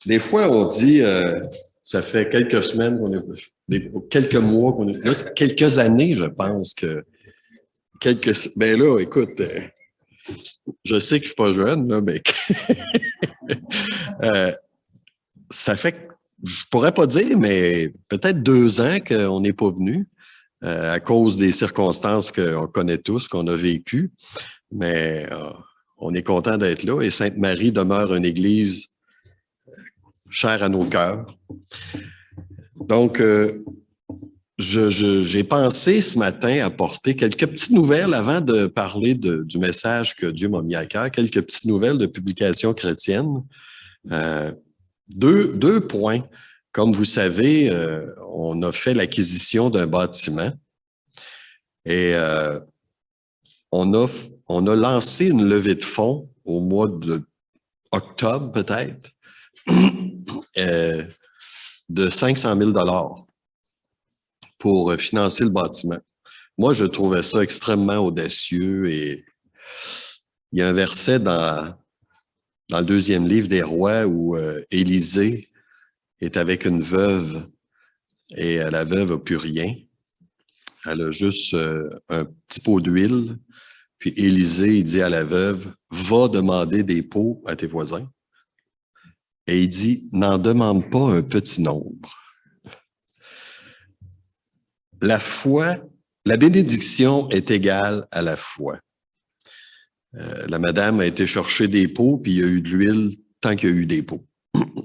Des fois, on dit, ça fait quelques semaines qu'on est, quelques mois qu'on est, là, quelques années, je pense que ben là, écoute, je sais que je suis pas jeune, là, mais euh, ça fait, je pourrais pas dire, mais peut-être 2 ans qu'on n'est pas venu à cause des circonstances qu'on connaît tous, qu'on a vécues. Mais on est content d'être là et Sainte-Marie demeure une église chère à nos cœurs. Donc, j'ai pensé ce matin apporter quelques petites nouvelles avant de parler du message que Dieu m'a mis à cœur, quelques petites nouvelles de publications chrétiennes. Deux points. Comme vous savez, on a fait l'acquisition d'un bâtiment et on a lancé une levée de fonds au mois d'octobre peut-être de 500 000 $ pour financer le bâtiment. Moi, je trouvais ça extrêmement audacieux et il y a un verset dans le 2e livre des Rois où Élisée est avec une veuve et la veuve n'a plus rien. Elle a juste un petit pot d'huile. Puis Élisée, il dit à la veuve, va demander des pots à tes voisins. Et il dit, n'en demande pas un petit nombre. La foi, la bénédiction est égale à la foi. La madame a été chercher des pots, puis il y a eu de l'huile tant qu'il y a eu des pots.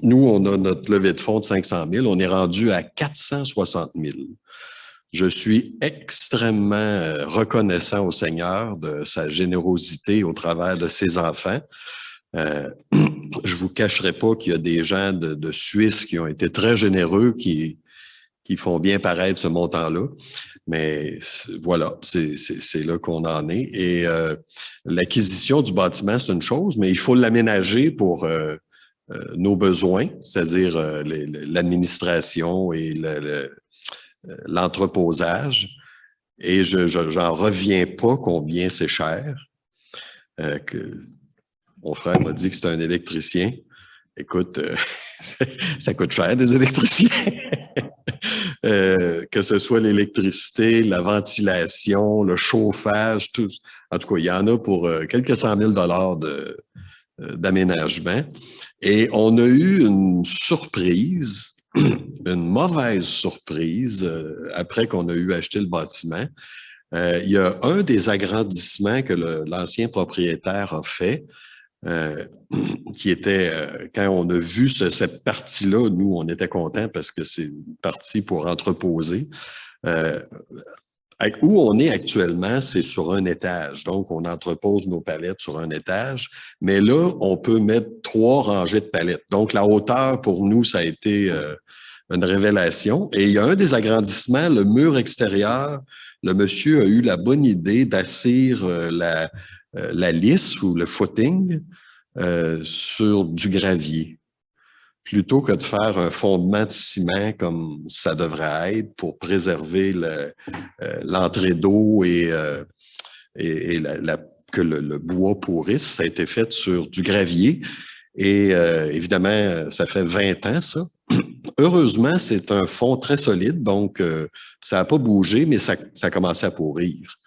Nous, on a notre levée de fonds de 500 000, on est rendu à 460 000. Je suis extrêmement reconnaissant au Seigneur de sa générosité au travers de ses enfants. Je vous cacherai pas qu'il y a des gens de Suisse qui ont été très généreux, qui font bien paraître ce montant-là. Mais voilà, c'est là qu'on en est. Et l'acquisition du bâtiment, c'est une chose, mais il faut l'aménager pour nos besoins, c'est-à-dire l'administration et l'entreposage. Et j'en reviens pas combien c'est cher. Mon frère m'a dit que c'était un électricien. Écoute, ça coûte cher des électriciens. Que ce soit l'électricité, la ventilation, le chauffage, tout. En tout cas, il y en a pour quelques 100 000 $ d'aménagement. Et on a eu une surprise, une mauvaise surprise après qu'on a eu acheté le bâtiment. Il y a un des agrandissements que l'ancien propriétaire a fait, qui était, quand on a vu cette partie-là, nous, on était contents parce que c'est une partie pour entreposer. Où on est actuellement, c'est sur un étage. Donc, on entrepose nos palettes sur un étage. Mais là, on peut mettre 3 rangées de palettes. Donc, la hauteur, pour nous, ça a été une révélation. Et il y a un des agrandissements, le mur extérieur, le monsieur a eu la bonne idée d'assir la lisse ou le footing sur du gravier, plutôt que de faire un fondement de ciment comme ça devrait être pour préserver l'entrée d'eau et que le bois pourrisse. Ça a été fait sur du gravier et évidemment, ça fait 20 ans ça. Heureusement, c'est un fond très solide, donc ça n'a pas bougé, mais ça a commencé à pourrir.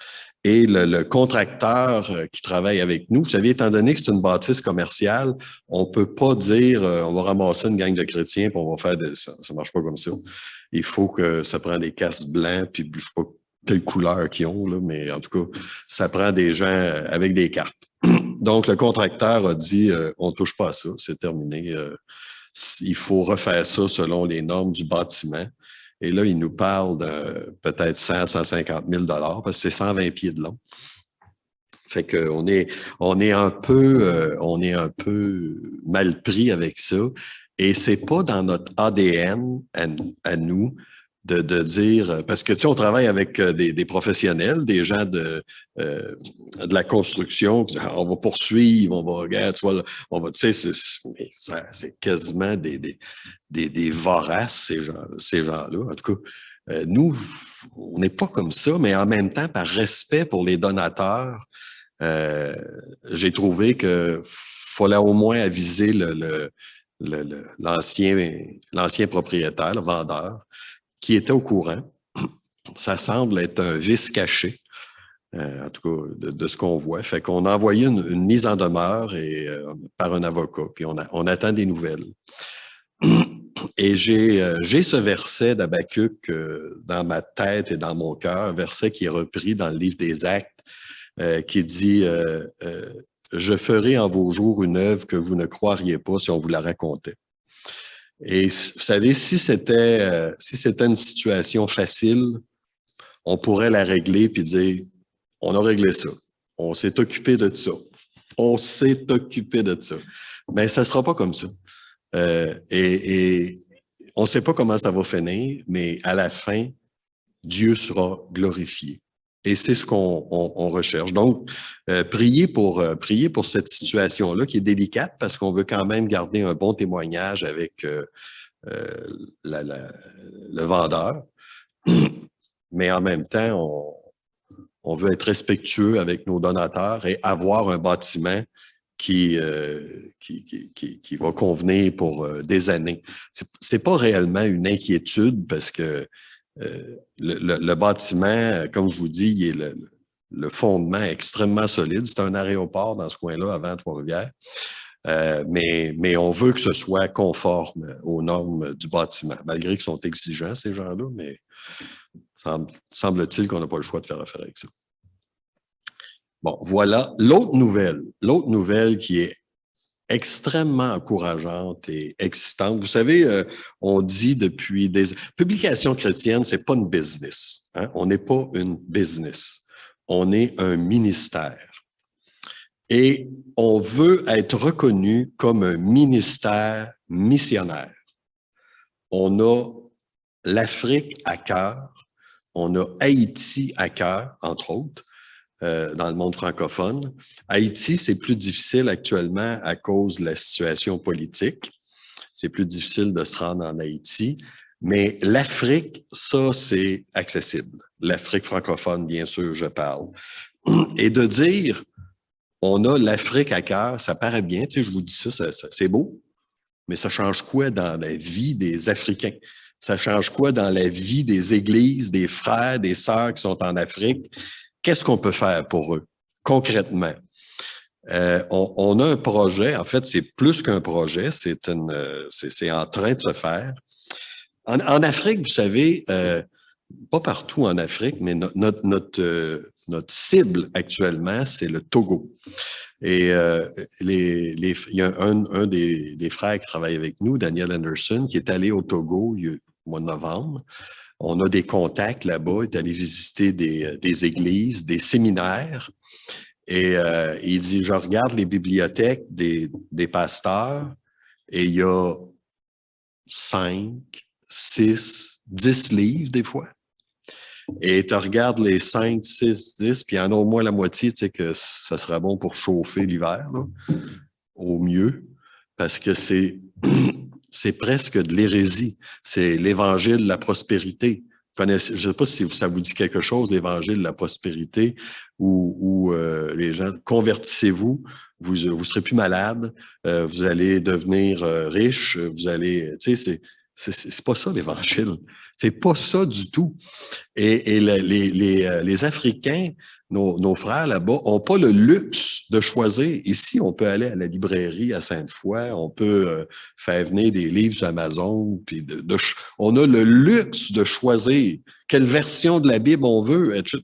Et le contracteur qui travaille avec nous, vous savez, étant donné que c'est une bâtisse commerciale, on peut pas dire on va ramasser une gang de chrétiens puis on va faire ça. Ça marche pas comme ça. Il faut que ça prend des casques blancs, puis je sais pas quelle couleur qu'ils ont, là, mais en tout cas, ça prend des gens avec des cartes. Donc, le contracteur a dit on touche pas à ça, c'est terminé. Il faut refaire ça selon les normes du bâtiment. Et là, il nous parle de peut-être 150 000 $ parce que c'est 120 pieds de long. Fait qu'on est un peu mal pris avec ça. Et c'est pas dans notre ADN à nous de dire, parce que tu sais, on travaille avec des professionnels, des gens de la construction, on va poursuivre, on va regarder, tu vois, on va, tu sais, c'est quasiment des voraces, ces gens-là. En tout cas, nous, on n'est pas comme ça, mais en même temps, par respect pour les donateurs, j'ai trouvé que fallait au moins aviser l'ancien propriétaire, le vendeur, qui était au courant. Ça semble être un vice caché, en tout cas de ce qu'on voit. Fait qu'on a envoyé une mise en demeure par un avocat, puis on attend des nouvelles. Et j'ai ce verset d'Habakkuk dans ma tête et dans mon cœur, un verset qui est repris dans le livre des Actes, qui dit je ferai en vos jours une œuvre que vous ne croiriez pas si on vous la racontait. Et vous savez, si c'était une situation facile, on pourrait la régler puis dire on a réglé ça. On s'est occupé de ça. On s'est occupé de ça. Mais ça ne sera pas comme ça. Et on ne sait pas comment ça va finir, mais à la fin, Dieu sera glorifié. Et c'est ce qu'on recherche. Donc, priez pour cette situation-là qui est délicate parce qu'on veut quand même garder un bon témoignage avec le vendeur. Mais en même temps, on veut être respectueux avec nos donateurs et avoir un bâtiment qui va convenir pour des années. C'est pas réellement une inquiétude parce que le bâtiment, comme je vous dis, il est le fondement extrêmement solide. C'est un aéroport dans ce coin-là avant Trois-Rivières. Mais on veut que ce soit conforme aux normes du bâtiment, malgré qu'ils sont exigeants, ces gens-là, mais semble-t-il qu'on n'a pas le choix de faire affaire avec ça. Bon, voilà. L'autre nouvelle qui est extrêmement encourageante et excitante. Vous savez, on dit depuis des publications chrétiennes, c'est pas une business. Hein? On n'est pas une business. On est un ministère. Et on veut être reconnu comme un ministère missionnaire. On a l'Afrique à cœur, on a Haïti à cœur, entre autres, dans le monde francophone. Haïti, c'est plus difficile actuellement à cause de la situation politique. C'est plus difficile de se rendre en Haïti. Mais l'Afrique, ça, c'est accessible. L'Afrique francophone, bien sûr, je parle. Et de dire, on a l'Afrique à cœur, ça paraît bien, tu sais, je vous dis ça c'est beau, mais ça change quoi dans la vie des Africains? Ça change quoi dans la vie des églises, des frères, des sœurs qui sont en Afrique? Qu'est-ce qu'on peut faire pour eux, concrètement? On a un projet, en fait, c'est plus qu'un projet, c'est en train de se faire. En Afrique, vous savez, pas partout en Afrique, mais notre cible actuellement, c'est le Togo. Et il y a un des frères qui travaille avec nous, Daniel Anderson, qui est allé au Togo au mois de novembre. On a des contacts là-bas, il est allé visiter des églises, des séminaires. Et il dit, je regarde les bibliothèques des pasteurs et il y a 5, 6, 10 livres des fois. Et tu regardes les 5, 6, 10, puis il y en a au moins la moitié, tu sais, que ça sera bon pour chauffer l'hiver, au mieux, parce que c'est presque de l'hérésie. C'est l'évangile de la prospérité. Je ne sais pas si ça vous dit quelque chose, l'évangile de la prospérité, où les gens, convertissez-vous, vous serez plus malade, vous allez devenir riche, vous allez, tu sais, c'est pas ça l'évangile. C'est pas ça du tout. Et les Africains, nos frères là-bas, n'ont pas le luxe de choisir. Ici, on peut aller à la librairie à Sainte-Foy, on peut faire venir des livres sur Amazon, puis on a le luxe de choisir quelle version de la Bible on veut, etc.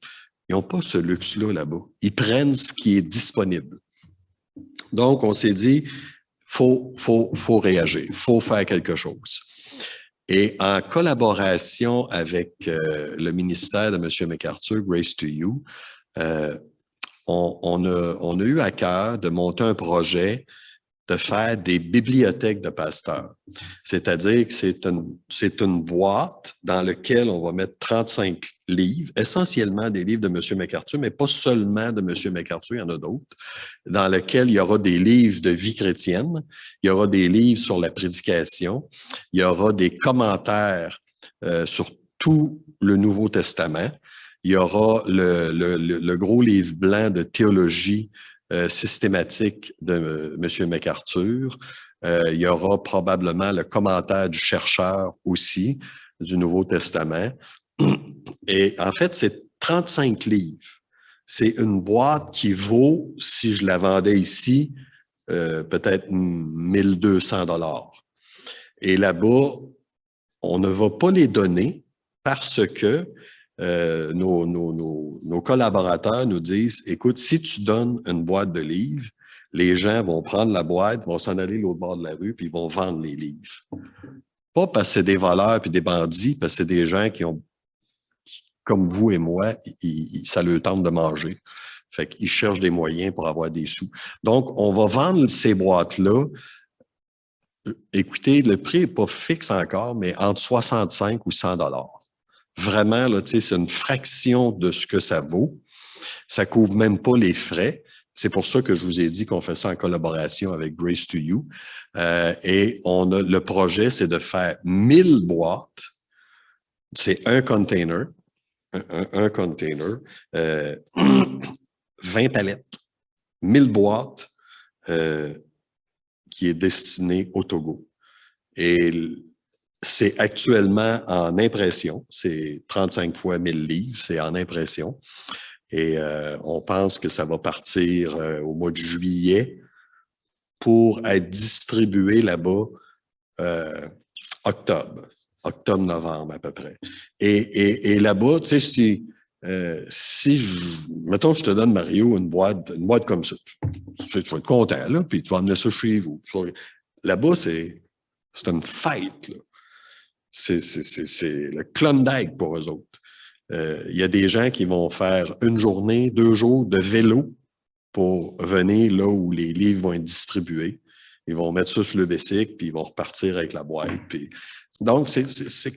Ils n'ont pas ce luxe-là là-bas. Ils prennent ce qui est disponible. Donc, on s'est dit, faut réagir, faut faire quelque chose. Et en collaboration avec le ministère de M. MacArthur, Grace to You, on a eu à cœur de monter un projet de faire des bibliothèques de pasteurs. C'est-à-dire que c'est une boîte dans laquelle on va mettre 35 livres, essentiellement des livres de M. MacArthur, mais pas seulement de M. MacArthur, il y en a d'autres, dans lequel il y aura des livres de vie chrétienne, il y aura des livres sur la prédication, il y aura des commentaires sur tout le Nouveau Testament, il y aura le gros livre blanc de théologie systématique de M. MacArthur. Il y aura probablement le commentaire du chercheur aussi, du Nouveau Testament. Et en fait, c'est 35 livres. C'est une boîte qui vaut, si je la vendais ici, peut-être 1200 $. Et là-bas, on ne va pas les donner parce que nos collaborateurs nous disent, écoute, si tu donnes une boîte de livres, les gens vont prendre la boîte, vont s'en aller l'autre bord de la rue, puis ils vont vendre les livres. Pas parce que c'est des voleurs puis des bandits, parce que c'est des gens qui ont, comme vous et moi, ça leur tente de manger. Fait qu'ils cherchent des moyens pour avoir des sous. Donc, on va vendre ces boîtes-là. Écoutez, le prix n'est pas fixe encore, mais entre 65 ou 100 $. Vraiment, là, c'est une fraction de ce que ça vaut. Ça couvre même pas les frais. C'est pour ça que je vous ai dit qu'on fait ça en collaboration avec Grace to You. Et le projet, c'est de faire 1000 boîtes. C'est un container. Un container. 20 palettes. 1000 boîtes qui est destiné au Togo. Et c'est actuellement en impression. C'est 35 fois 1000 livres. C'est en impression. Et on pense que ça va partir au mois de juillet pour être distribué là-bas octobre-novembre à peu près. Et là-bas, tu sais, mettons, je te donne, Mario, une boîte comme ça, tu vas être content, là, puis tu vas emmener ça chez vous. Là-bas, c'est une fête, là. C'est le Klondike pour eux autres. Il y a des gens qui vont faire une journée, 2 jours de vélo pour venir là où les livres vont être distribués. Ils vont mettre ça sur le bicycle, puis ils vont repartir avec la boîte. Puis... Donc, c'est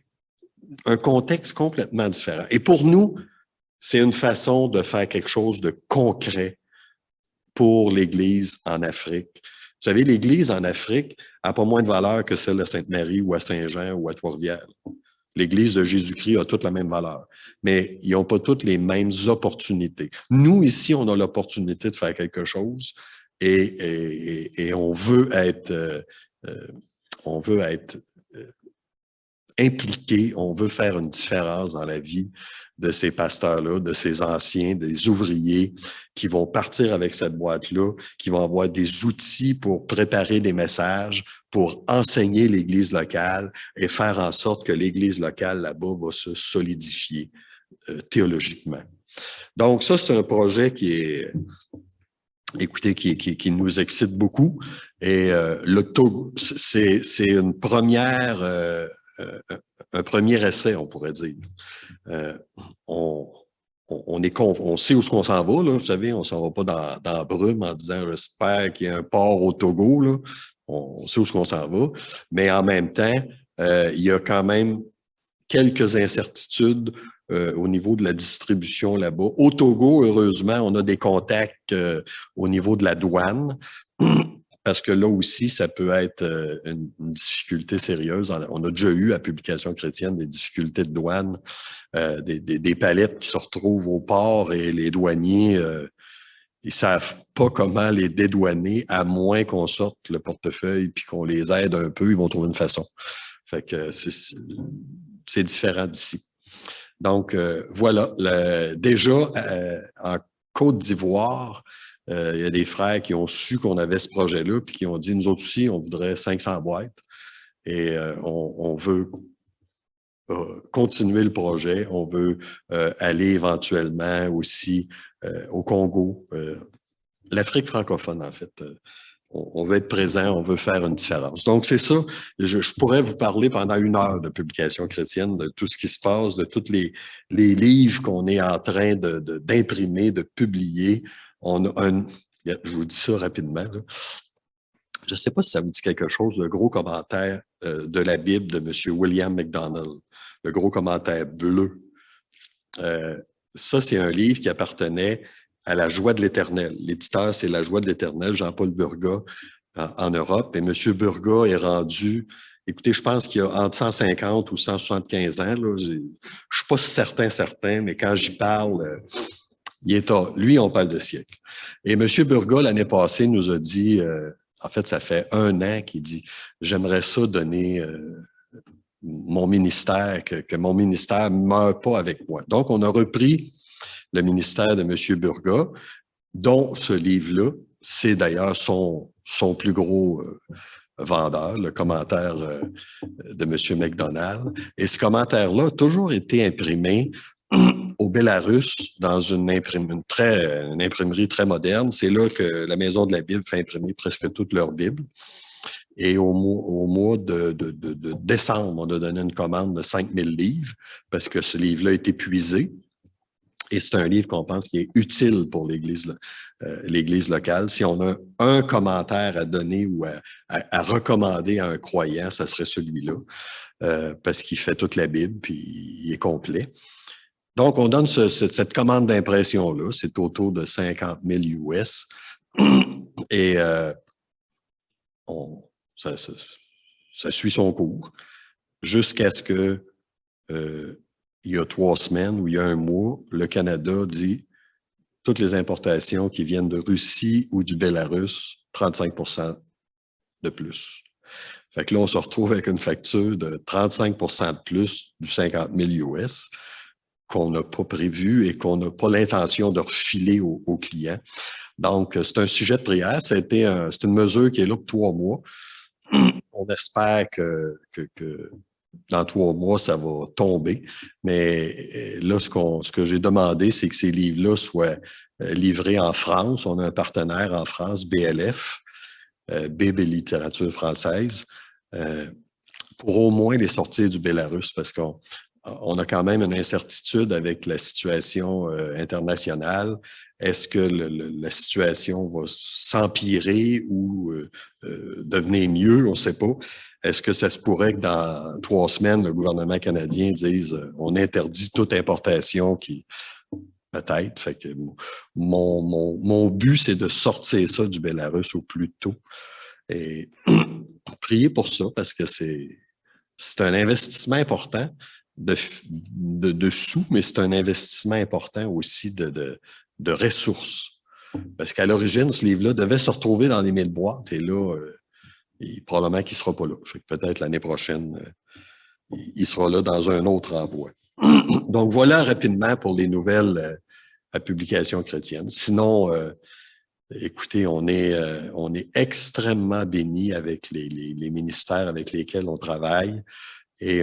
un contexte complètement différent. Et pour nous, c'est une façon de faire quelque chose de concret pour l'Église en Afrique. Vous savez, l'Église en Afrique n'a pas moins de valeur que celle de Sainte-Marie ou à Saint-Jean ou à Trois-Rivières. L'Église de Jésus-Christ a toute la même valeur, mais ils n'ont pas toutes les mêmes opportunités. Nous, ici, on a l'opportunité de faire quelque chose et on veut être impliqué, on veut faire une différence dans la vie de ces pasteurs-là, de ces anciens, des ouvriers qui vont partir avec cette boîte-là, qui vont avoir des outils pour préparer des messages, pour enseigner l'Église locale et faire en sorte que l'Église locale là-bas va se solidifier théologiquement. Donc ça, c'est un projet qui est, écoutez, qui nous excite beaucoup. Et le Togo, c'est une première... un premier essai, on pourrait dire. On sait où on s'en va, là, vous savez, on ne s'en va pas dans la brume en disant « j'espère qu'il y a un port au Togo ». Là. On sait où on s'en va, mais en même temps, il y a quand même quelques incertitudes au niveau de la distribution là-bas. Au Togo, heureusement, on a des contacts au niveau de la douane. Parce que là aussi, ça peut être une difficulté sérieuse. On a déjà eu à Publication chrétienne des difficultés de douane, des palettes qui se retrouvent au port et les douaniers, ils savent pas comment les dédouaner à moins qu'on sorte le portefeuille puis qu'on les aide un peu, ils vont trouver une façon. Fait que c'est différent d'ici. Donc, voilà. Déjà, en Côte d'Ivoire, il y a des frères qui ont su qu'on avait ce projet-là, puis qui ont dit, nous autres aussi, on voudrait 500 boîtes. Et on veut continuer le projet. On veut aller éventuellement aussi au Congo. L'Afrique francophone, en fait. On veut être présent, on veut faire une différence. Donc, c'est ça. Je pourrais vous parler pendant 1 heure de Publication chrétienne, de tout ce qui se passe, de tous les livres qu'on est en train d'imprimer, de publier. Je vous dis ça rapidement. Là. Je ne sais pas si ça vous dit quelque chose, le gros commentaire de la Bible de M. William MacDonald, le gros commentaire bleu. Ça, c'est un livre qui appartenait à La Joie de l'Éternel. L'éditeur, c'est La Joie de l'Éternel, Jean-Paul Burga, en Europe. Et M. Burga est rendu, écoutez, je pense qu'il y a entre 150 ou 175 ans. Là, je ne suis pas certain, mais quand j'y parle, lui, on parle de siècle. Et M. Burga, l'année passée, nous a dit, en fait, ça fait 1 an qu'il dit « J'aimerais ça donner mon ministère, que mon ministère ne meure pas avec moi. » Donc, on a repris le ministère de M. Burgat, dont ce livre-là, c'est d'ailleurs son plus gros vendeur, le commentaire de M. McDonald. Et ce commentaire-là a toujours été imprimé au Bélarus dans une imprimerie très moderne. C'est là que la Maison de la Bible fait imprimer presque toutes leurs Bibles. Et au mois de décembre, on a donné une commande de 5000 livres parce que ce livre-là est épuisé. Et c'est un livre qu'on pense qui est utile pour l'Église locale. Si on a un commentaire à donner ou à recommander à un croyant, ça serait celui-là, parce qu'il fait toute la Bible, puis il est complet. Donc, on donne cette commande d'impression-là, c'est autour de 50 000 US. Et ça suit son cours jusqu'à ce que il y a 3 semaines ou il y a 1 mois, le Canada dit toutes les importations qui viennent de Russie ou du Bélarus, 35% de plus. Fait que là, on se retrouve avec une facture de 35% de plus du 50 000 US qu'on n'a pas prévu et qu'on n'a pas l'intention de refiler aux clients. Donc, c'est un sujet de prière. C'est une mesure qui est là pour 3 mois. On espère que dans 3 mois, ça va tomber. Mais là, ce que j'ai demandé, c'est que ces livres-là soient livrés en France. On a un partenaire en France, BLF, Bible et littérature française, pour au moins les sortir du Bélarus, parce qu'on a quand même une incertitude avec la situation internationale. Est-ce que la situation va s'empirer ou devenir mieux? On ne sait pas. Est-ce que ça se pourrait que dans 3 semaines, le gouvernement canadien dise on interdit toute importation qui... Peut-être. Fait que mon but, c'est de sortir ça du Bélarus au plus tôt. Et priez pour ça parce que c'est un investissement important de sous, mais c'est un investissement important aussi de ressources. Parce qu'à l'origine, ce livre-là devait se retrouver dans les 1000 boîtes et là, probablement qu'il ne sera pas là. Peut-être l'année prochaine, il sera là dans un autre envoi. Donc, voilà rapidement pour les nouvelles à publication chrétienne. Sinon, écoutez, on est extrêmement bénis avec les ministères avec lesquels on travaille et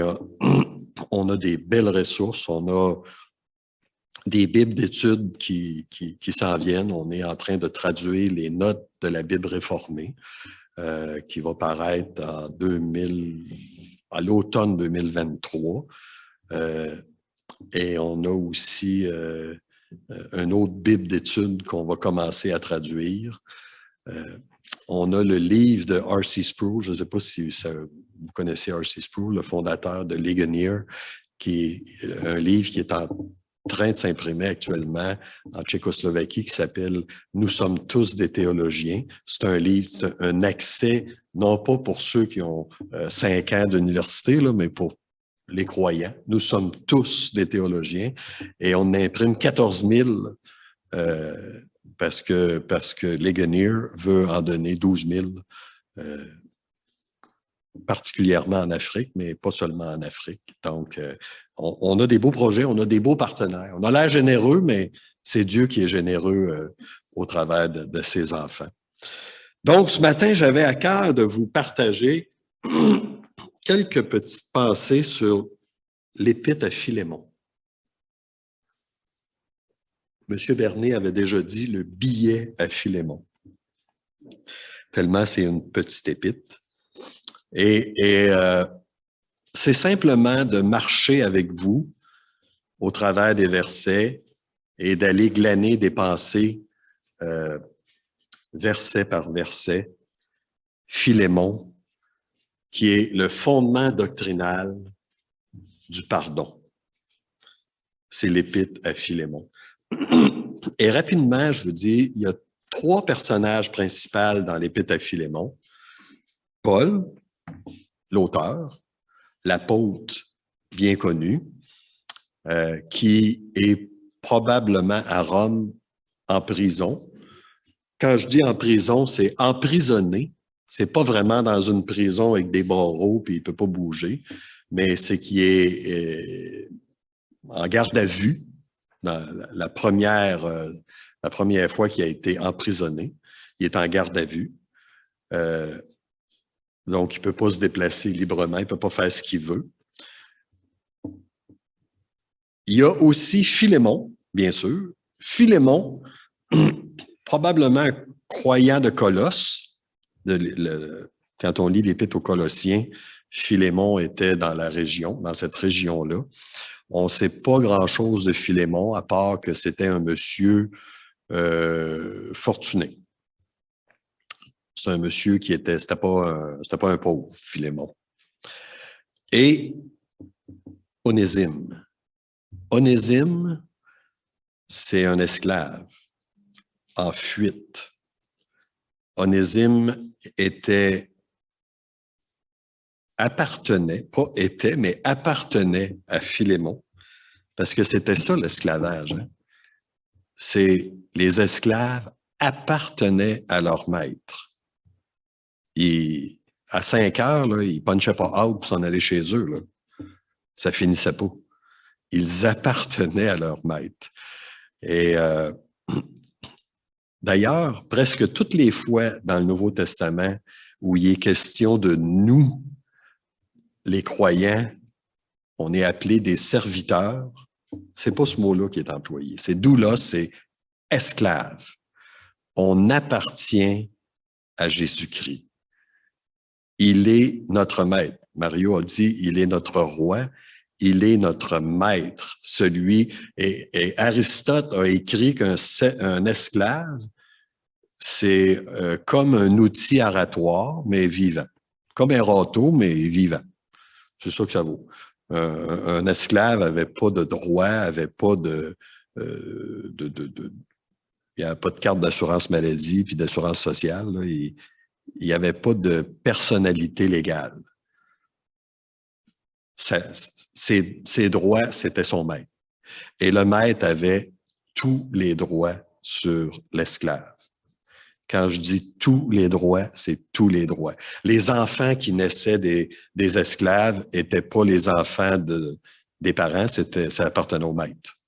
on a des belles ressources. On a des Bibles d'études qui s'en viennent. On est en train de traduire les notes de la Bible réformée qui va paraître à l'automne 2023. Et on a aussi une autre Bible d'études qu'on va commencer à traduire. On a le livre de R.C. Sproul. Je ne sais pas si vous connaissez R.C. Sproul, le fondateur de Ligonier, qui est un livre qui est en train de s'imprimer actuellement en Tchécoslovaquie qui s'appelle « Nous sommes tous des théologiens ». C'est un livre, c'est un accès, non pas pour ceux qui ont 5 ans d'université, mais pour les croyants. Nous sommes tous des théologiens et on imprime 14 000 parce que Ligonier veut en donner 12 000 particulièrement en Afrique, mais pas seulement en Afrique. Donc, on a des beaux projets, on a des beaux partenaires. On a l'air généreux, mais c'est Dieu qui est généreux au travers de ses enfants. Donc, ce matin, j'avais à cœur de vous partager quelques petites pensées sur l'épître à Philémon. M. Bernier avait déjà dit le billet à Philémon. Tellement c'est une petite épître. Et c'est simplement de marcher avec vous au travers des versets et d'aller glaner des pensées verset par verset. Philémon, qui est le fondement doctrinal du pardon. C'est l'épître à Philémon. Et rapidement, je vous dis, il y a 3 personnages principaux dans l'épître à Philémon. Paul, l'auteur, l'apôtre bien connu, qui est probablement à Rome en prison. Quand je dis en prison, c'est emprisonné C'est pas vraiment dans une prison avec des barreaux puis il peut pas bouger, mais c'est qu'il est en garde à vue dans la première fois qu'il a été emprisonné. Il est en garde à vue. Donc, il peut pas se déplacer librement, il peut pas faire ce qu'il veut. Il y a aussi Philémon, bien sûr. Philémon, probablement un croyant de Colosse. Quand on lit l'Épître aux Colossiens, Philémon était dans la région, dans cette région-là. On ne sait pas grand-chose de Philémon, à part que c'était un monsieur fortuné. C'est un monsieur qui était, c'était pas un pauvre, Philémon. Et Onésime. Onésime, c'est un esclave en fuite. Onésime appartenait à Philémon, parce que c'était ça l'esclavage. Hein? C'est les esclaves appartenaient à leur maître. À 5 heures, là, ils ne punchaient pas out pour s'en aller chez eux. Là. Ça finissait pas. Ils appartenaient à leur maître. Et d'ailleurs, presque toutes les fois dans le Nouveau Testament où il est question de nous, les croyants, on est appelés des serviteurs. C'est pas ce mot-là qui est employé. C'est doulos, c'est esclave. On appartient à Jésus-Christ. Il est notre maître. Mario a dit, il est notre roi, il est notre maître. Et Aristote a écrit qu'un esclave, c'est comme un outil aratoire, mais vivant. Comme un râteau, mais vivant. C'est ça que ça vaut. Un esclave n'avait pas de droit, avait pas il n'y avait pas de carte d'assurance maladie puis d'assurance sociale. Là. Il n'y avait pas de personnalité légale. Ses droits, c'était son maître. Et le maître avait tous les droits sur l'esclave. Quand je dis tous les droits, c'est tous les droits. Les enfants qui naissaient des esclaves n'étaient pas les enfants des parents, ça appartenait au maître.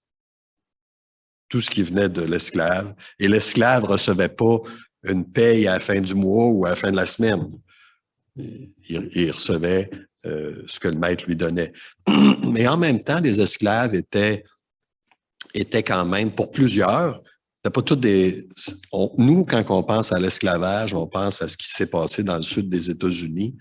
Tout ce qui venait de l'esclave. Et l'esclave ne recevait pas une paye à la fin du mois ou à la fin de la semaine. Il recevait ce que le maître lui donnait. Mais en même temps, les esclaves étaient quand même, pour plusieurs, c'est pas toutes nous, quand on pense à l'esclavage, on pense à ce qui s'est passé dans le sud des États-Unis.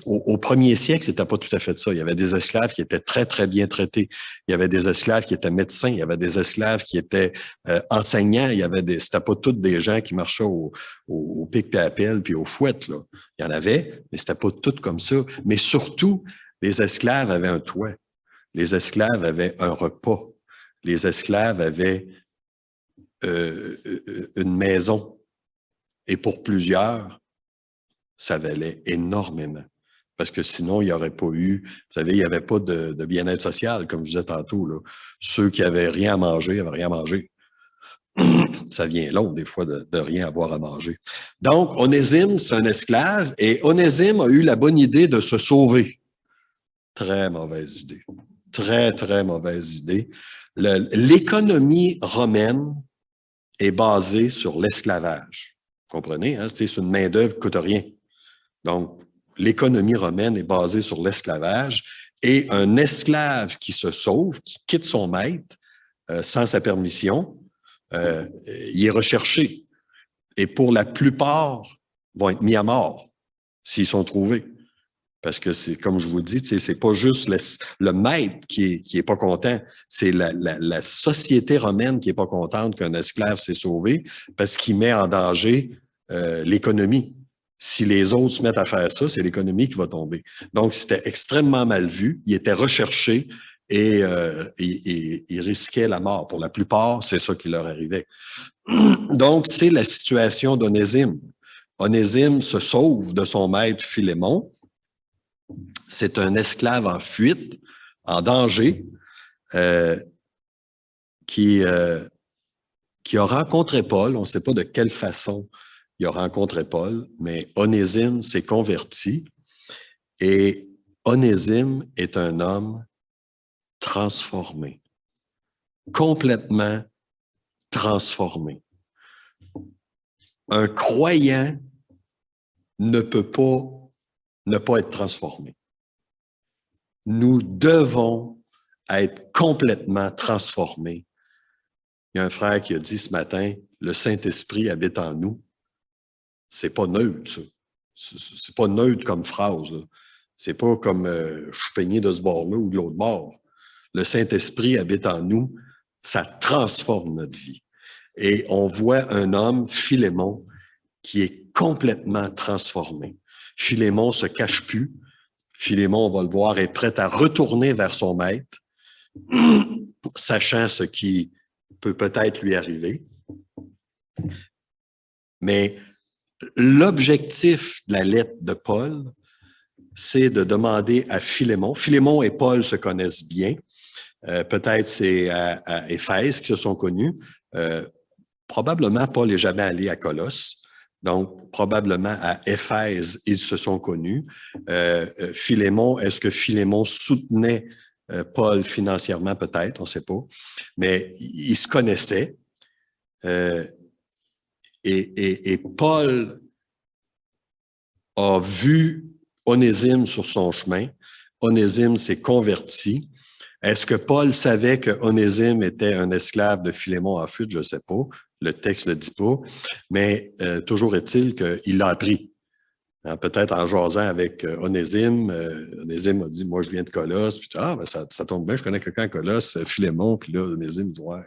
Au premier siècle, c'était pas tout à fait ça. Il y avait des esclaves qui étaient très, très bien traités. Il y avait des esclaves qui étaient médecins. Il y avait des esclaves qui étaient enseignants. C'était pas tous des gens qui marchaient au pic et à pelle puis au fouet, là. Il y en avait, mais c'était pas tout comme ça. Mais surtout, les esclaves avaient un toit. Les esclaves avaient un repas. Les esclaves avaient une maison. Et pour plusieurs, ça valait énormément. Parce que sinon, il n'y aurait pas eu, vous savez, il n'y avait pas de bien-être social, comme je disais tantôt. Là. Ceux qui n'avaient rien à manger, n'avaient rien à manger. Ça vient long, des fois, de rien avoir à manger. Donc, Onésime, c'est un esclave, et Onésime a eu la bonne idée de se sauver. Très mauvaise idée. Très, très mauvaise idée. L'économie romaine est basée sur l'esclavage. Vous comprenez? Hein? C'est une main-d'œuvre qui ne coûte rien. Donc, l'économie romaine est basée sur l'esclavage et un esclave qui se sauve, qui quitte son maître sans sa permission, il est recherché. Et pour la plupart, vont être mis à mort s'ils sont trouvés. Parce que c'est, comme je vous dis, c'est pas juste le maître qui est pas content, c'est la société romaine qui est pas contente qu'un esclave s'est sauvé parce qu'il met en danger l'économie. Si les autres se mettent à faire ça, c'est l'économie qui va tomber. Donc, c'était extrêmement mal vu. Il était recherché et il risquait la mort. Pour la plupart, c'est ça qui leur arrivait. Donc, c'est la situation d'Onésime. Onésime se sauve de son maître Philémon. C'est un esclave en fuite, en danger, qui a rencontré Paul. On ne sait pas de quelle façon il a rencontré Paul, mais Onésime s'est converti et Onésime est un homme transformé, complètement transformé. Un croyant ne peut pas ne pas être transformé. Nous devons être complètement transformés. Il y a un frère qui a dit ce matin, le Saint-Esprit habite en nous. C'est pas neutre, ça. C'est pas neutre comme phrase. C'est pas comme je suis peigné de ce bord-là ou de l'autre bord. Le Saint-Esprit habite en nous. Ça transforme notre vie. Et on voit un homme, Philémon, qui est complètement transformé. Philémon ne se cache plus. Philémon, on va le voir, est prêt à retourner vers son maître, sachant ce qui peut peut-être lui arriver. Mais l'objectif de la lettre de Paul, c'est de demander à Philémon. Philémon et Paul se connaissent bien. Peut-être c'est à Éphèse qu'ils se sont connus. Probablement, Paul n'est jamais allé à Colosse. Donc, probablement à Éphèse, ils se sont connus. Philémon, est-ce que Philémon soutenait Paul financièrement? Peut-être, on ne sait pas. Mais ils se connaissaient. Et Paul a vu Onésime sur son chemin. Onésime s'est converti. Est-ce que Paul savait que Onésime était un esclave de Philémon en fuite? Je ne sais pas. Le texte ne le dit pas. Mais toujours est-il qu'il l'a appris. Hein, peut-être en jasant avec Onésime. Onésime a dit, moi, je viens de Colosse. Puis, ben, ça tombe bien, je connais quelqu'un à Colosse, Philémon. Puis là, Onésime dit, ouais,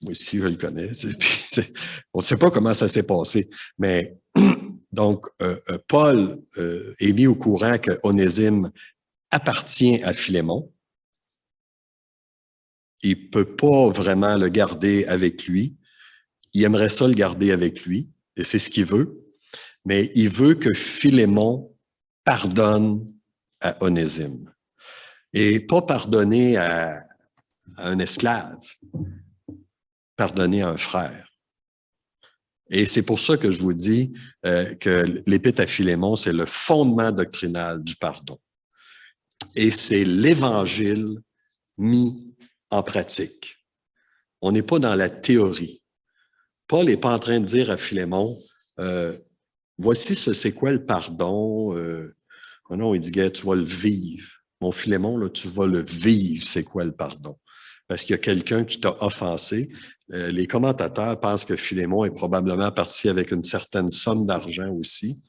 moi aussi, je le connais. Puis, on ne sait pas comment ça s'est passé. Mais donc, Paul est mis au courant que Onésime appartient à Philémon. Il ne peut pas vraiment le garder avec lui. Il aimerait ça le garder avec lui, et c'est ce qu'il veut. Mais il veut que Philémon pardonne à Onésime. Et pas pardonner à un esclave, pardonner à un frère. Et c'est pour ça que je vous dis que l'Épître à Philémon, c'est le fondement doctrinal du pardon. Et c'est l'Évangile mis en pratique. On n'est pas dans la théorie. Paul n'est pas en train de dire à Philémon, voici c'est quoi le pardon. Non, il dit, gars, tu vas le vivre. Mon Philémon, là, tu vas le vivre, c'est quoi le pardon. Parce qu'il y a quelqu'un qui t'a offensé. Les commentateurs pensent que Philémon est probablement parti avec une certaine somme d'argent aussi.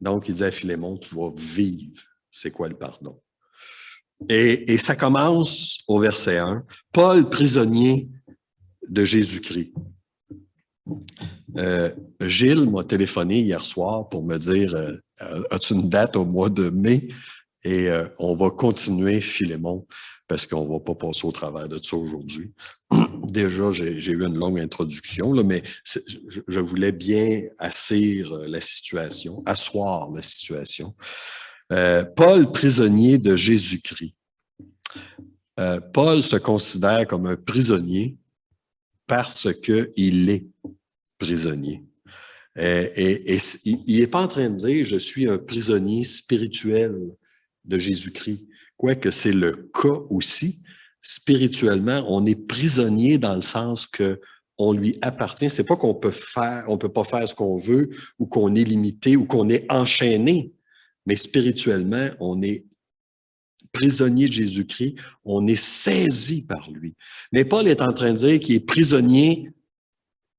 Donc, il dit à Philémon, tu vas vivre, c'est quoi le pardon. Et ça commence au verset 1. Paul, prisonnier de Jésus-Christ. Gilles m'a téléphoné hier soir pour me dire as-tu une date au mois de mai? Et on va continuer Philémon parce qu'on ne va pas passer au travers de ça aujourd'hui. Déjà, j'ai eu une longue introduction, là, mais je voulais bien asseoir la situation. Paul, prisonnier de Jésus-Christ. Paul se considère comme un prisonnier parce qu'il est prisonnier. Et il n'est pas en train de dire « je suis un prisonnier spirituel de Jésus-Christ », quoique c'est le cas aussi. Spirituellement, on est prisonnier dans le sens que on lui appartient. C'est pas qu'on peut pas faire ce qu'on veut ou qu'on est limité ou qu'on est enchaîné, mais spirituellement, on est prisonnier de Jésus-Christ, on est saisi par lui. Mais Paul est en train de dire qu'il est prisonnier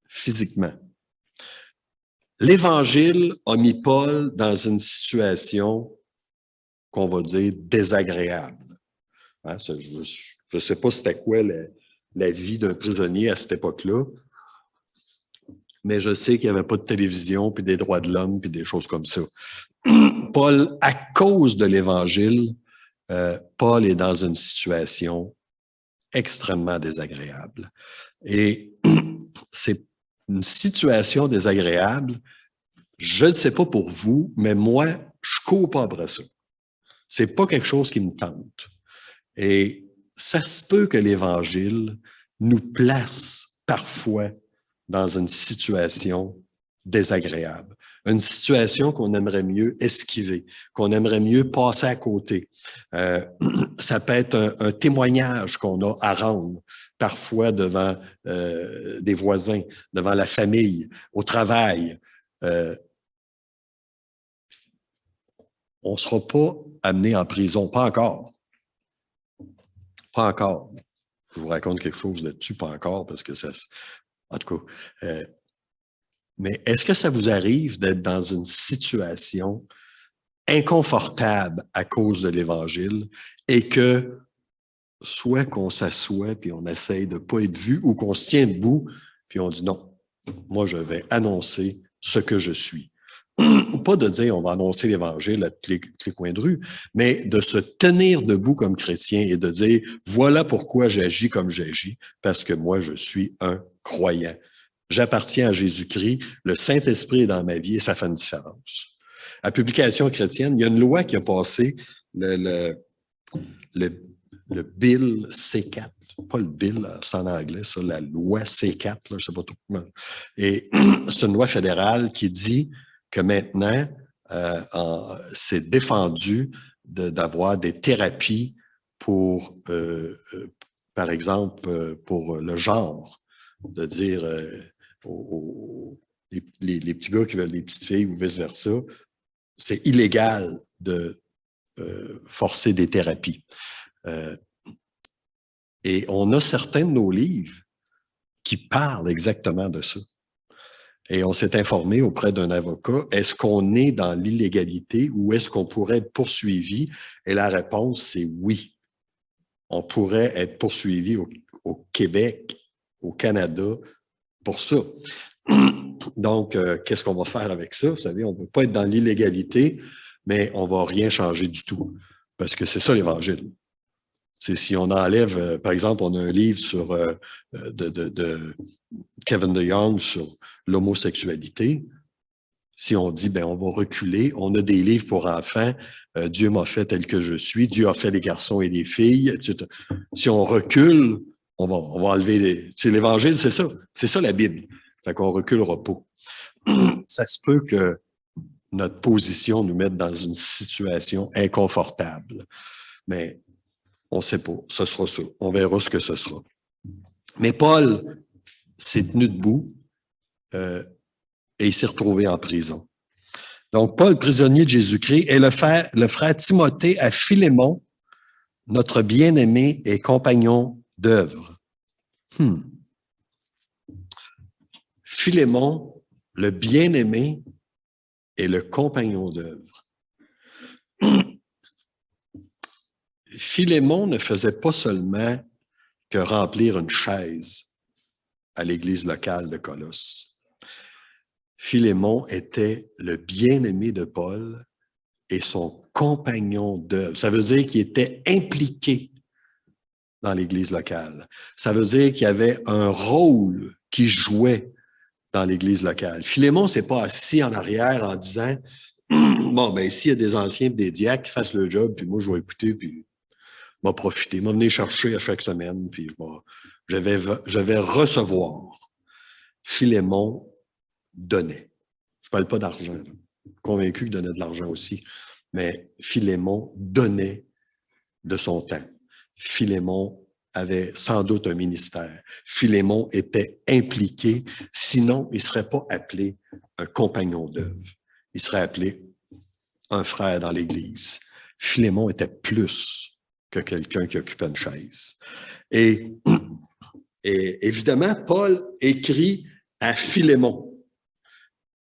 physiquement. L'Évangile a mis Paul dans une situation qu'on va dire désagréable. Hein, je ne sais pas c'était quoi la vie d'un prisonnier à cette époque-là, mais je sais qu'il n'y avait pas de télévision, puis des droits de l'homme, puis des choses comme ça. Paul, à cause de l'Évangile, Paul est dans une situation extrêmement désagréable. Et c'est une situation désagréable, je ne sais pas pour vous, mais moi, je ne cours pas après ça. Ce n'est pas quelque chose qui me tente. Et ça se peut que l'Évangile nous place parfois dans une situation désagréable, une situation qu'on aimerait mieux esquiver, qu'on aimerait mieux passer à côté. Ça peut être un témoignage qu'on a à rendre, parfois devant des voisins, devant la famille, au travail. On ne sera pas amené en prison, pas encore. Pas encore. Je vous raconte quelque chose là-dessus, pas encore, parce que ça... En tout cas, mais est-ce que ça vous arrive d'être dans une situation inconfortable à cause de l'Évangile et que soit qu'on s'assoit puis on essaye de ne pas être vu ou qu'on se tient debout puis on dit non, moi je vais annoncer ce que je suis. Pas de dire on va annoncer l'Évangile à tous les coins de rue, mais de se tenir debout comme chrétien et de dire voilà pourquoi j'agis comme j'agis, parce que moi je suis un croyant. J'appartiens à Jésus-Christ, le Saint-Esprit est dans ma vie et ça fait une différence. À Publication chrétienne, il y a une loi qui a passé, le Bill C4, pas le Bill, c'est en anglais, ça, la loi C4, là, je ne sais pas trop comment. Et c'est une loi fédérale qui dit que maintenant, c'est défendu d'avoir des thérapies pour, par exemple, pour le genre, de dire les petits gars qui veulent des petites filles ou vice-versa, c'est illégal de forcer des thérapies. Et on a certains de nos livres qui parlent exactement de ça. Et on s'est informé auprès d'un avocat, est-ce qu'on est dans l'illégalité ou est-ce qu'on pourrait être poursuivi? Et la réponse, c'est oui. On pourrait être poursuivi au Québec, au Canada, pour ça. Donc, qu'est-ce qu'on va faire avec ça? Vous savez, on ne peut pas être dans l'illégalité, mais on ne va rien changer du tout. Parce que c'est ça l'Évangile. C'est si on enlève, par exemple, on a un livre sur de Kevin DeYoung sur l'homosexualité. Si on dit, ben on va reculer, on a des livres pour enfants, Dieu m'a fait tel que je suis, Dieu a fait les garçons et les filles, etc. Si on recule, on va enlever les... C'est l'Évangile, c'est ça la Bible. Fait qu'on reculera pas. Ça se peut que notre position nous mette dans une situation inconfortable, mais on ne sait pas, ce sera ça. On verra ce que ce sera. Mais Paul s'est tenu debout et il s'est retrouvé en prison. Donc, Paul, prisonnier de Jésus-Christ, et le frère Timothée à Philémon, notre bien-aimé et compagnon d'œuvre. Philémon, le bien-aimé et le compagnon d'œuvre. Philémon ne faisait pas seulement que remplir une chaise à l'église locale de Colosse. Philémon était le bien-aimé de Paul et son compagnon d'œuvre. Ça veut dire qu'il était impliqué dans l'église locale. Ça veut dire qu'il y avait un rôle qu'il jouait dans l'église locale. Philémon ne s'est pas assis en arrière en disant « Bon, ben s'il y a des anciens et des diacres qui fassent le job, puis moi, je vais écouter, puis je vais profiter, je vais venir chercher à chaque semaine, puis je vais recevoir. » Philémon donnait. Je ne parle pas d'argent. Convaincu qu'il donnait de l'argent aussi. Mais Philémon donnait de son temps. Philémon avait sans doute un ministère. Philémon était impliqué. Sinon, il ne serait pas appelé un compagnon d'œuvre. Il serait appelé un frère dans l'Église. Philémon était plus que quelqu'un qui occupait une chaise. Et évidemment, Paul écrit à Philémon.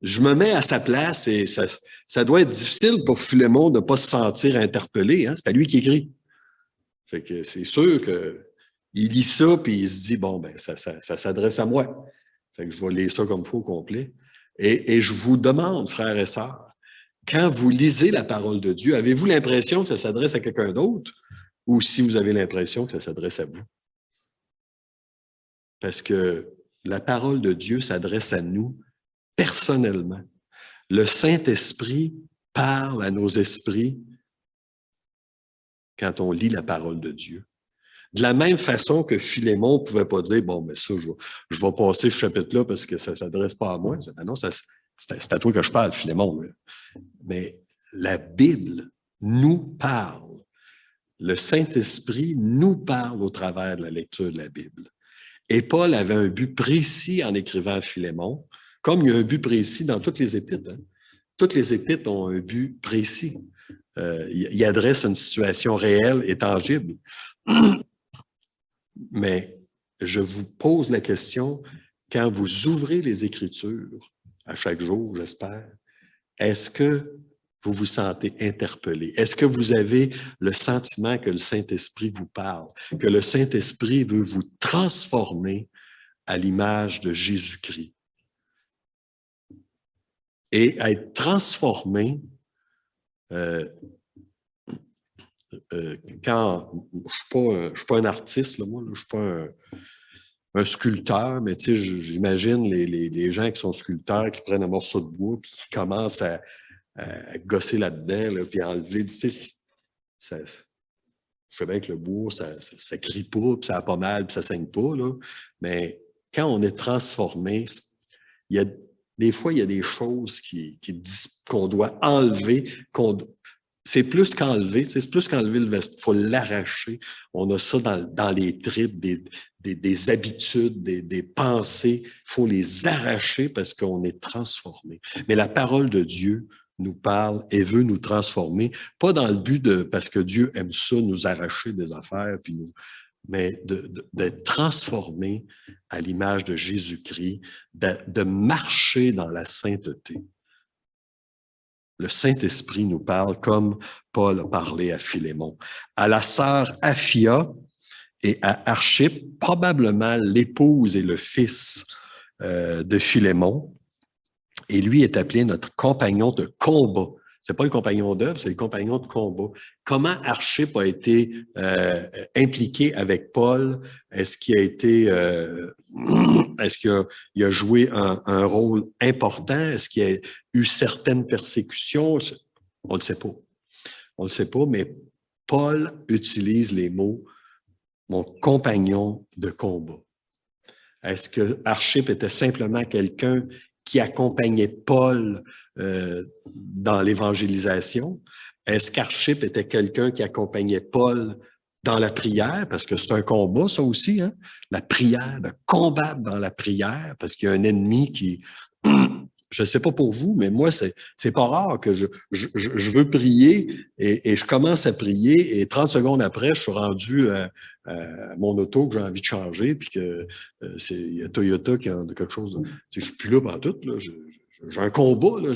Je me mets à sa place et ça doit être difficile pour Philémon de ne pas se sentir interpellé. Hein? C'est à lui qui écrit. Fait que c'est sûr qu'il lit ça puis il se dit, bon, ben ça s'adresse à moi. Fait que je vais lire ça comme il faut au complet. Et je vous demande, frères et sœurs, quand vous lisez la parole de Dieu, avez-vous l'impression que ça s'adresse à quelqu'un d'autre ou si vous avez l'impression que ça s'adresse à vous? Parce que la parole de Dieu s'adresse à nous personnellement. Le Saint-Esprit parle à nos esprits quand on lit la parole de Dieu. De la même façon que Philémon ne pouvait pas dire, bon, mais ça, je vais passer ce chapitre-là parce que ça ne s'adresse pas à moi. Ben non, c'est à toi que je parle, Philémon. Là. Mais la Bible nous parle. Le Saint-Esprit nous parle au travers de la lecture de la Bible. Et Paul avait un but précis en écrivant à Philémon, comme il y a un but précis dans toutes les épîtres. Hein. Toutes les épîtres ont un but précis. Il adresse une situation réelle et tangible. Mais je vous pose la question, quand vous ouvrez les Écritures, à chaque jour, j'espère, est-ce que vous vous sentez interpellé? Est-ce que vous avez le sentiment que le Saint-Esprit vous parle, que le Saint-Esprit veut vous transformer à l'image de Jésus-Christ? Et être transformé, quand je suis pas un artiste, là, moi, là, je suis pas un sculpteur, mais tu sais, j'imagine les gens qui sont sculpteurs, qui prennent un morceau de bois, puis qui commencent à gosser là-dedans, là, puis enlever, tu sais, je sais bien que le bois, ça crie pas, puis ça a pas mal, puis ça saigne pas, là, mais quand on est transformé, il y a des fois, il y a des choses qu'on doit enlever, c'est plus qu'enlever, c'est plus qu'enlever le veste. Il faut l'arracher. On a ça dans les tripes, des habitudes, des pensées. Il faut les arracher parce qu'on est transformé. Mais la parole de Dieu nous parle et veut nous transformer, pas dans le but parce que Dieu aime ça, nous arracher des affaires, mais d'être transformé à l'image de Jésus-Christ, de marcher dans la sainteté. Le Saint-Esprit nous parle comme Paul a parlé à Philémon. À la sœur Aphia et à Archippe, probablement l'épouse et le fils de Philémon, et lui est appelé notre compagnon de combat. C'est pas le compagnon d'œuvre, c'est le compagnon de combat. Comment Archippe a été impliqué avec Paul? Est-ce qu'il a été, est-ce qu'il a joué un rôle important? Est-ce qu'il y a eu certaines persécutions? On ne le sait pas. On ne le sait pas, mais Paul utilise les mots « mon compagnon de combat ». Est-ce que Archippe était simplement quelqu'un qui accompagnait Paul dans l'évangélisation? Est-ce qu'Archippe était quelqu'un qui accompagnait Paul dans la prière? Parce que c'est un combat, ça aussi, hein? La prière, de combattre dans la prière, parce qu'il y a un ennemi qui... Je ne sais pas pour vous, mais moi, c'est pas rare que je veux prier et je commence à prier et 30 secondes après, je suis rendu à mon auto que j'ai envie de changer puis que il y a Toyota qui a quelque chose. Je suis plus là pendant tout. Là, j'ai un combat. Là,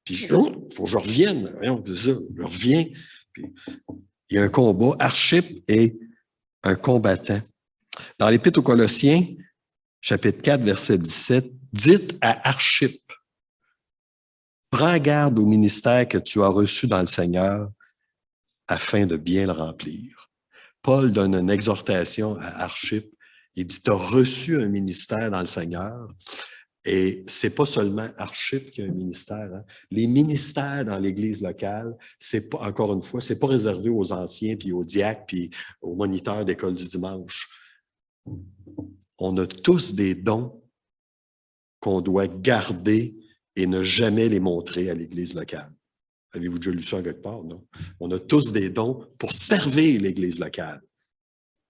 puis il faut que je revienne. Voyons, c'est ça, je reviens. Puis, il y a un combat. Archippe est un combattant. Dans l'Épître aux Colossiens, chapitre 4, verset 17, dites à Archippe, prends garde au ministère que tu as reçu dans le Seigneur afin de bien le remplir. Paul donne une exhortation à Archippe. Il dit, tu as reçu un ministère dans le Seigneur. Et c'est pas seulement Archippe qui a un ministère. Hein. Les ministères dans l'Église locale, c'est pas, encore une fois, c'est pas réservé aux anciens, puis aux diacres, puis aux moniteurs d'école du dimanche. On a tous des dons qu'on doit garder et ne jamais les montrer à l'Église locale. Avez-vous déjà lu ça quelque part? Non. On a tous des dons pour servir l'Église locale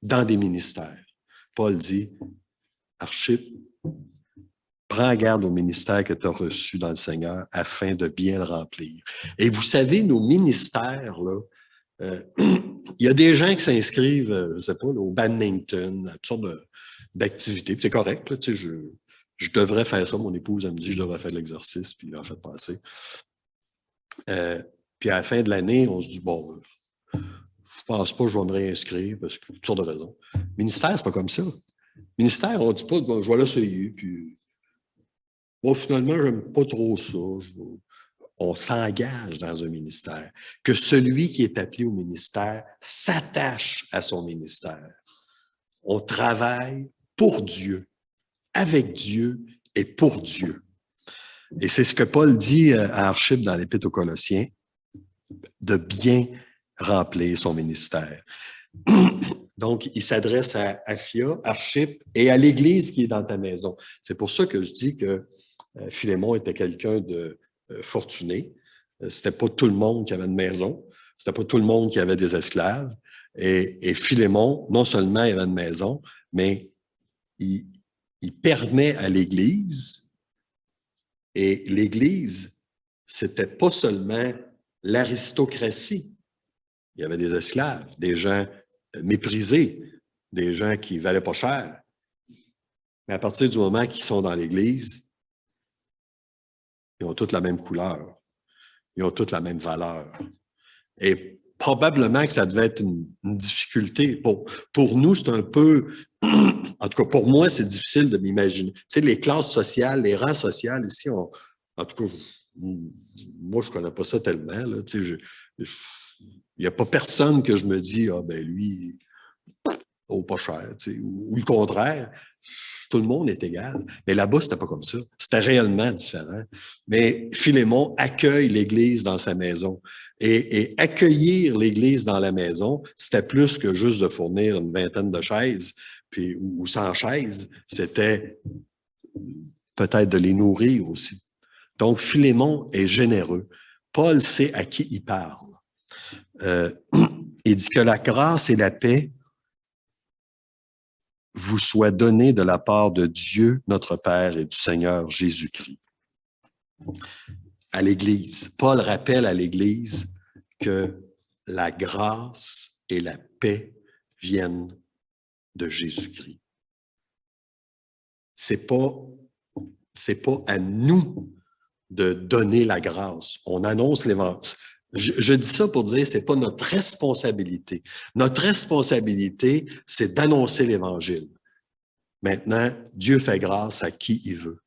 dans des ministères. Paul dit, Archippe, prends garde au ministère que tu as reçu dans le Seigneur afin de bien le remplir. Et vous savez, nos ministères, là, il y a des gens qui s'inscrivent, je ne sais pas, là, au badminton, à toutes sortes d'activités. C'est correct, là, tu sais, je devrais faire ça. Mon épouse, elle me dit je devrais faire de l'exercice, puis en fait passer. Puis à la fin de l'année, on se dit, bon, je pense pas que je vais me réinscrire parce que toutes sortes de raisons. Ministère, c'est pas comme ça. Ministère, on dit pas, bon, je vais l'essayer, puis bon, finalement, j'aime pas trop ça. On s'engage dans un ministère. Que celui qui est appelé au ministère s'attache à son ministère. On travaille pour Dieu, avec Dieu et pour Dieu. Et c'est ce que Paul dit à Archippe dans l'Épître aux Colossiens, de bien remplir son ministère. Donc, il s'adresse à Aphia, Archippe et à l'Église qui est dans ta maison. C'est pour ça que je dis que Philémon était quelqu'un de fortuné. C'était pas tout le monde qui avait une maison. C'était pas tout le monde qui avait des esclaves. Et Philémon, non seulement il avait une maison, mais il permet à l'Église, et l'Église, c'était pas seulement l'aristocratie. Il y avait des esclaves, des gens méprisés, des gens qui valaient pas cher. Mais à partir du moment qu'ils sont dans l'Église, ils ont toutes la même couleur. Ils ont toutes la même valeur. Et probablement que ça devait être une difficulté. Pour nous, c'est un peu... En tout cas, pour moi, c'est difficile de m'imaginer. Tu sais, les classes sociales, les rangs sociaux, ici, en tout cas, moi, je ne connais pas ça tellement. Là, tu sais, il n'y a pas personne que je me dis, ah ben lui, oh, pas cher, tu sais, ou le contraire. Tout le monde est égal. Mais là-bas, c'était pas comme ça. C'était réellement différent. Mais Philémon accueille l'Église dans sa maison. Et accueillir l'Église dans la maison, c'était plus que juste de fournir une vingtaine de chaises puis, ou 100 chaises. C'était peut-être de les nourrir aussi. Donc, Philémon est généreux. Paul sait à qui il parle. Il dit que la grâce et la paix vous soit donné de la part de Dieu, notre Père, et du Seigneur Jésus-Christ. À l'Église, Paul rappelle à l'Église que la grâce et la paix viennent de Jésus-Christ. C'est pas à nous de donner la grâce. On annonce l'évangile. Je dis ça pour dire, c'est pas notre responsabilité. Notre responsabilité, c'est d'annoncer l'Évangile. Maintenant, Dieu fait grâce à qui il veut.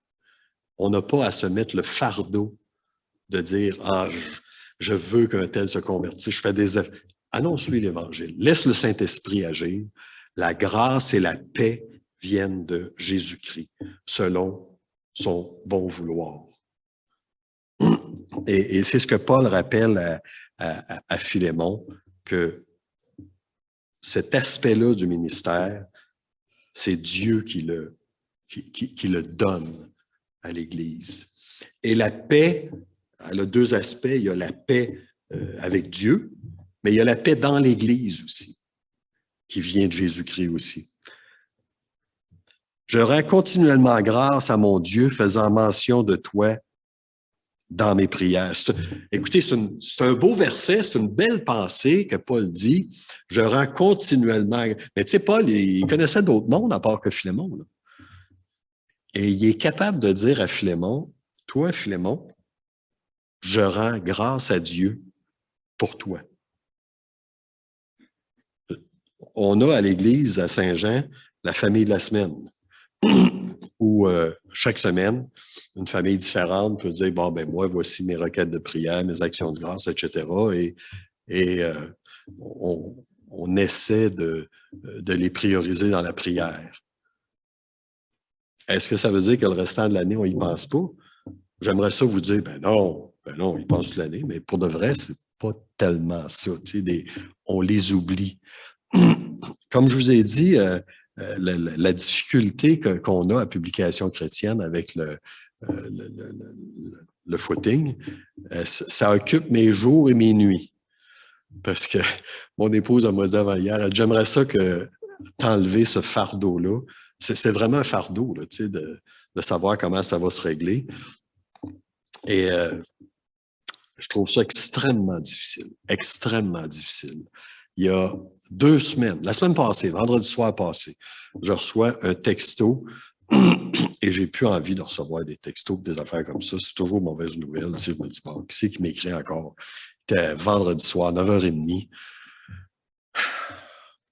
On n'a pas à se mettre le fardeau de dire, ah, je veux qu'un tel se convertisse, je fais des efforts. Annonce-lui l'Évangile. Laisse le Saint-Esprit agir. La grâce et la paix viennent de Jésus-Christ, selon son bon vouloir. Et c'est ce que Paul rappelle à Philémon, que cet aspect-là du ministère, c'est Dieu qui le donne à l'Église. Et la paix, elle a deux aspects. Il y a la paix avec Dieu, mais il y a la paix dans l'Église aussi, qui vient de Jésus-Christ aussi. Je rends continuellement grâce à mon Dieu, faisant mention de toi dans mes prières. Écoutez, c'est un beau verset, c'est une belle pensée que Paul dit. Je rends continuellement... Mais tu sais, Paul, il connaissait d'autres mondes à part que Philémon. Là. Et il est capable de dire à Philémon, toi, Philémon, je rends grâce à Dieu pour toi. On a à l'Église, à Saint-Jean, la famille de la semaine, où chaque semaine, une famille différente peut dire, bon, ben moi, voici mes requêtes de prière, mes actions de grâce, etc. Et on essaie de les prioriser dans la prière. Est-ce que ça veut dire que le restant de l'année, on n'y pense pas? J'aimerais ça vous dire, ben non, on y pense toute l'année, mais pour de vrai, c'est pas tellement ça. On les oublie. Comme je vous ai dit, la difficulté qu'on a à Publication chrétienne avec le footing, ça occupe mes jours et mes nuits. Parce que mon épouse m'a dit avant hier, j'aimerais ça que t'enlever ce fardeau-là. C'est vraiment un fardeau, là, de savoir comment ça va se régler. Et je trouve ça extrêmement difficile. Extrêmement difficile. Il y a 2 semaines, la semaine passée, vendredi soir passé, je reçois un texto et j'ai plus envie de recevoir des textos, des affaires comme ça. C'est toujours mauvaise nouvelle. Je me dis, bon, qui c'est qui m'écrit encore? C'était vendredi soir, 9h30.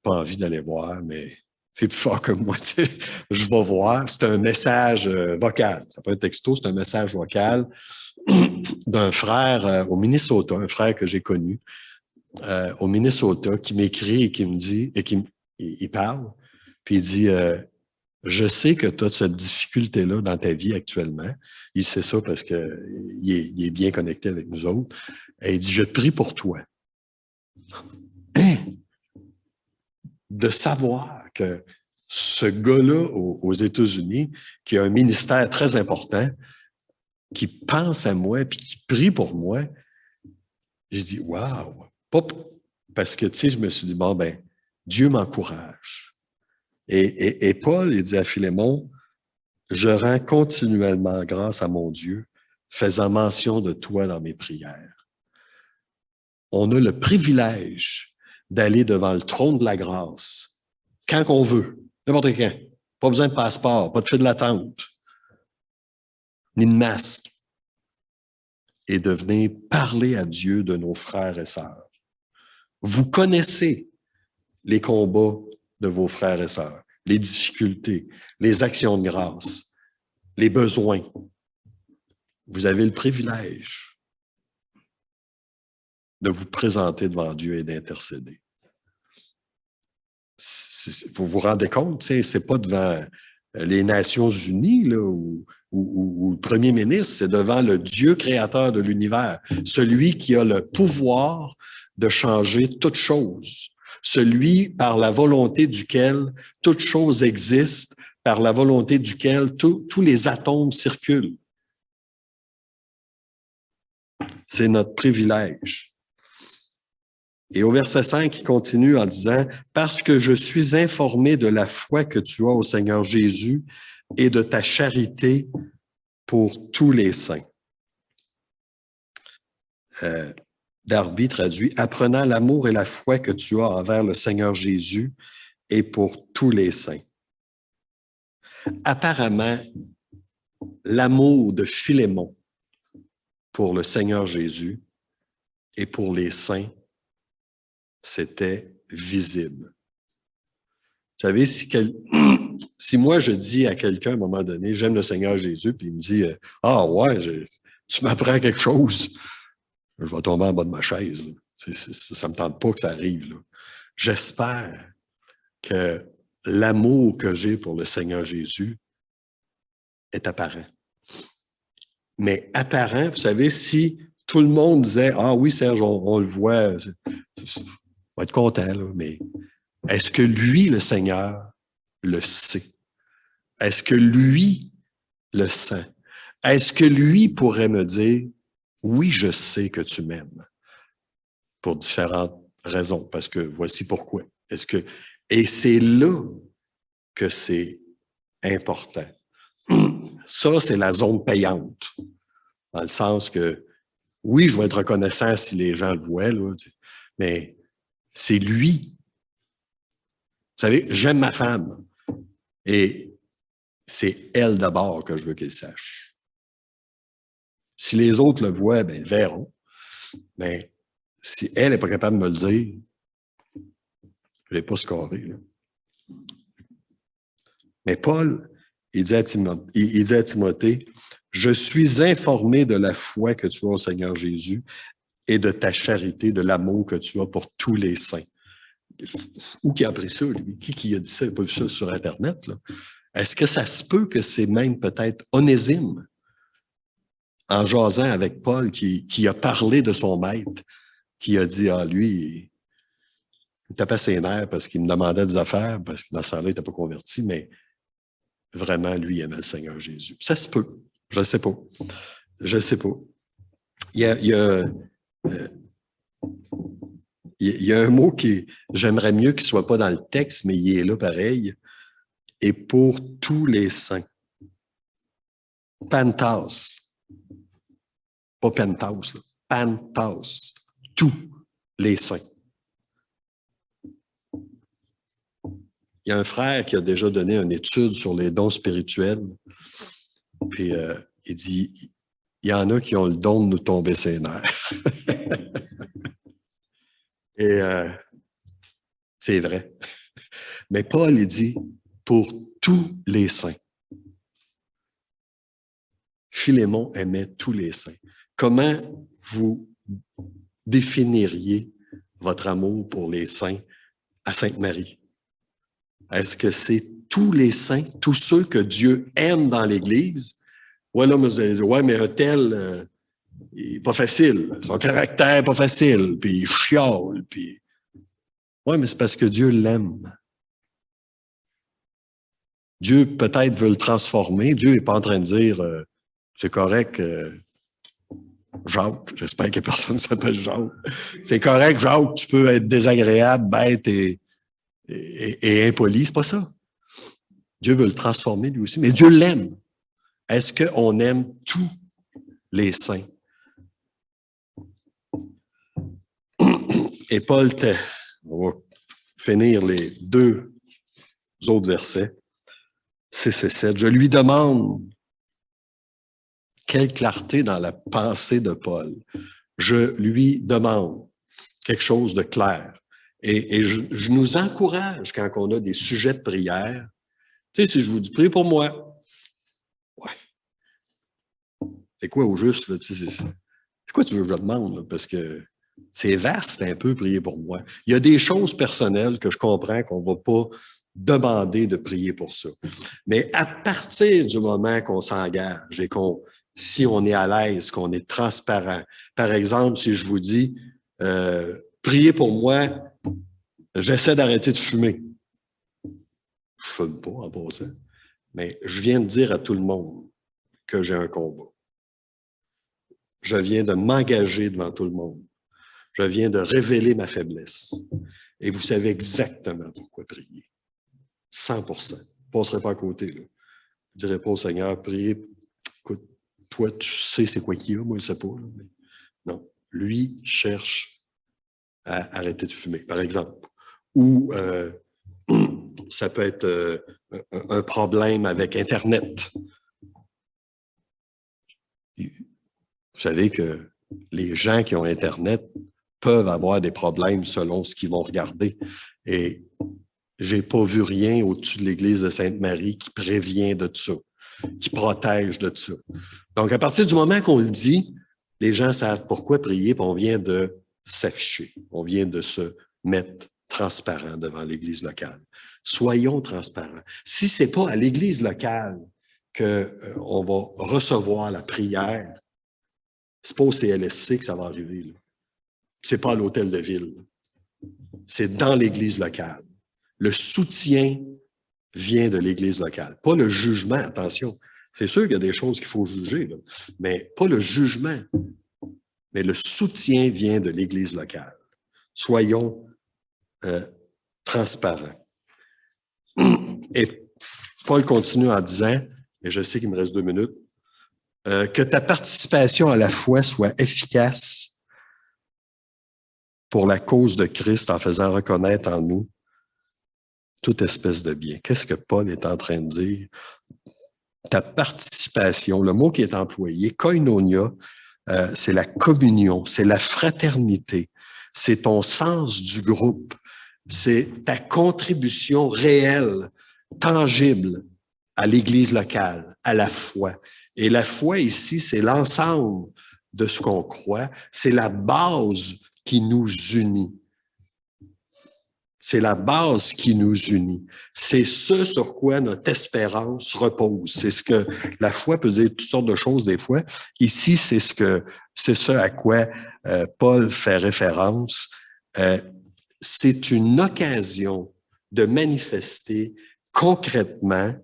Pas envie d'aller voir, mais c'est plus fort que moi. Je vais voir. C'est un message vocal. C'est pas un texto, c'est un message vocal d'un frère au Minnesota, un frère que j'ai connu au Minnesota, qui m'écrit et qui me dit, et il parle, puis il dit, je sais que tu as cette difficulté-là dans ta vie actuellement. Il sait ça parce qu'il est bien connecté avec nous autres. Et il dit, je prie pour toi. Hein? de savoir que ce gars-là aux États-Unis, qui a un ministère très important, qui pense à moi puis qui prie pour moi, j'ai dit, wow! Pas parce que, tu sais, je me suis dit, bon, ben, Dieu m'encourage. Et Paul, il dit à Philémon, je rends continuellement grâce à mon Dieu, faisant mention de toi dans mes prières. On a le privilège d'aller devant le trône de la grâce quand on veut, n'importe quand. Pas besoin de passeport, pas de file d'attente, ni de masque. Et de venir parler à Dieu de nos frères et sœurs. Vous connaissez les combats de vos frères et sœurs, les difficultés, les actions de grâce, les besoins. Vous avez le privilège de vous présenter devant Dieu et d'intercéder. Vous vous rendez compte, c'est pas devant les Nations Unies là, ou le premier ministre, c'est devant le Dieu créateur de l'univers, celui qui a le pouvoir de changer toute chose, celui par la volonté duquel toute chose existe, par la volonté duquel tous les atomes circulent. C'est notre privilège. Et au verset 5, il continue en disant « Parce que je suis informé de la foi que tu as au Seigneur Jésus et de ta charité pour tous les saints. » Darby traduit « Apprenant l'amour et la foi que tu as envers le Seigneur Jésus et pour tous les saints. » Apparemment, l'amour de Philémon pour le Seigneur Jésus et pour les saints, c'était visible. Vous savez, si moi je dis à quelqu'un à un moment donné, j'aime le Seigneur Jésus, puis il me dit, ah ouais, tu m'apprends quelque chose, je vais tomber en bas de ma chaise. Ça ne me tente pas que ça arrive. Là. J'espère que l'amour que j'ai pour le Seigneur Jésus est apparent. Mais apparent, vous savez, si tout le monde disait, ah oui, Serge, on le voit, on va être content, là, mais est-ce que lui, le Seigneur, le sait? Est-ce que lui le sent? Est-ce que lui pourrait me dire, oui, je sais que tu m'aimes pour différentes raisons, parce que voici pourquoi. Et c'est là que c'est important. Ça, c'est la zone payante, dans le sens que, oui, je vais être reconnaissant si les gens le voient, là, mais c'est lui. Vous savez, j'aime ma femme et c'est elle d'abord que je veux qu'elle sache. Si les autres le voient, bien, ils verront. Mais si elle n'est pas capable de me le dire, je ne vais pas scorer. Là. Mais Paul, il dit à Timothée, « Je suis informé de la foi que tu as au Seigneur Jésus et de ta charité, de l'amour que tu as pour tous les saints. » Où qui a appris ça, lui? Qui a dit ça? Il n'a pas vu ça sur Internet, là. Est-ce que ça se peut que c'est même peut-être Onésime, en jasant avec Paul, qui a parlé de son maître, qui a dit, ah, lui, il tapait ses nerfs parce qu'il me demandait des affaires, parce que dans ce temps-là, il n'était pas converti, mais vraiment, lui, il aimait le Seigneur Jésus. Ça se peut. Je ne sais pas. Je ne sais pas. Il y a un mot qui, j'aimerais mieux qu'il ne soit pas dans le texte, mais il est là pareil. Et pour tous les saints. Pantas. Pas pentas, là. Pantas. Tous les saints. Il y a un frère qui a déjà donné une étude sur les dons spirituels. Puis il dit, il y en a qui ont le don de nous tomber ses nerfs. Et c'est vrai. Mais Paul, il dit, pour tous les saints. Philémon aimait tous les saints. Comment vous définiriez votre amour pour les saints à Sainte-Marie? Est-ce que c'est tous les saints, tous ceux que Dieu aime dans l'Église? Ouais, là, moi, je disais, ouais, mais un tel, il n'est pas facile. Son caractère n'est pas facile, puis il chiale, puis... Ouais, mais c'est parce que Dieu l'aime. Dieu peut-être veut le transformer. Dieu n'est pas en train de dire c'est correct, Jacques. J'espère que personne ne s'appelle Jacques. C'est correct, Jacques, tu peux être désagréable, bête et impoli. C'est pas ça. Dieu veut le transformer lui aussi, mais Dieu l'aime. Est-ce qu'on aime tous les saints? Et Paul, on va finir les 2 autres versets, 6 et 7. Je lui demande quelle clarté dans la pensée de Paul. Je lui demande quelque chose de clair. Et je nous encourage quand on a des sujets de prière. Tu sais, si je vous dis priez pour moi, ouais. C'est quoi au juste? Là, tu sais, c'est quoi tu veux que je demande? Là? Parce que c'est vaste un peu, prier pour moi. Il y a des choses personnelles que je comprends qu'on ne va pas demander de prier pour ça. Mais à partir du moment qu'on s'engage et si on est à l'aise, qu'on est transparent, par exemple, si je vous dis, priez pour moi, j'essaie d'arrêter de fumer. Je ne fume pas en passant, mais je viens de dire à tout le monde que j'ai un combat. Je viens de m'engager devant tout le monde. Je viens de révéler ma faiblesse. Et vous savez exactement pourquoi prier. 100%. Je ne passerai pas à côté. Là. Je ne dirai pas au Seigneur, priez. Écoute, toi, tu sais c'est quoi qu'il y a, moi, je ne sais pas. Là, mais non. Lui cherche à arrêter de fumer, par exemple. Ou ça peut être un problème avec Internet. Vous savez que les gens qui ont Internet peuvent avoir des problèmes selon ce qu'ils vont regarder. Et j'ai pas vu rien au-dessus de l'église de Sainte-Marie qui prévient de ça, qui protège de ça. Donc, à partir du moment qu'on le dit, les gens savent pourquoi prier, puis on vient de s'afficher, on vient de se mettre transparent devant l'église locale. Soyons transparents. Si c'est pas à l'église locale qu'on va recevoir la prière, c'est pas au CLSC que ça va arriver, là. C'est pas à l'hôtel de ville. C'est dans l'église locale. Le soutien vient de l'église locale. Pas le jugement, attention. C'est sûr qu'il y a des choses qu'il faut juger, là, mais pas le jugement. Mais le soutien vient de l'église locale. Soyons transparents. Et Paul continue en disant, et je sais qu'il me reste 2 minutes, que ta participation à la foi soit efficace pour la cause de Christ en faisant reconnaître en nous toute espèce de bien. Qu'est-ce que Paul est en train de dire? Ta participation, le mot qui est employé, koinonia, c'est la communion, c'est la fraternité, c'est ton sens du groupe, c'est ta contribution réelle, tangible à l'Église locale, à la foi. Et la foi ici, c'est l'ensemble de ce qu'on croit, c'est la base qui nous unit. C'est la base qui nous unit. C'est ce sur quoi notre espérance repose. C'est ce que la foi peut dire toutes sortes de choses des fois. Ici, c'est ce à quoi Paul fait référence. C'est une occasion de manifester concrètement